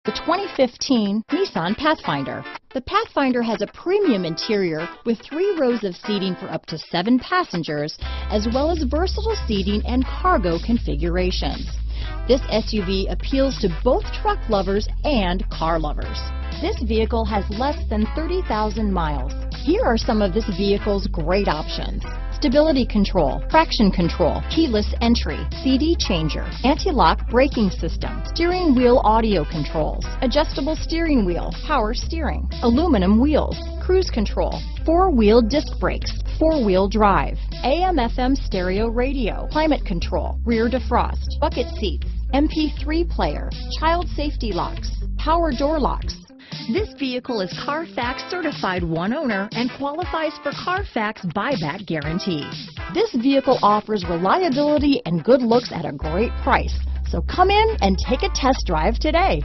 The 2015 Nissan Pathfinder. The Pathfinder has a premium interior with 3 rows of seating for up to 7 passengers, as well as versatile seating and cargo configurations. This SUV appeals to both truck lovers and car lovers. This vehicle has less than 30,000 miles. Here are some of this vehicle's great options: stability control, traction control, keyless entry, CD changer, anti-lock braking system, steering wheel audio controls, adjustable steering wheel, power steering, aluminum wheels, cruise control, 4-wheel disc brakes, 4-wheel drive, AM/FM stereo radio, climate control, rear defrost, bucket seats, MP3 player, child safety locks, power door locks. This vehicle is Carfax certified one owner and qualifies for Carfax buyback guarantee. This vehicle offers reliability and good looks at a great price. So come in and take a test drive today.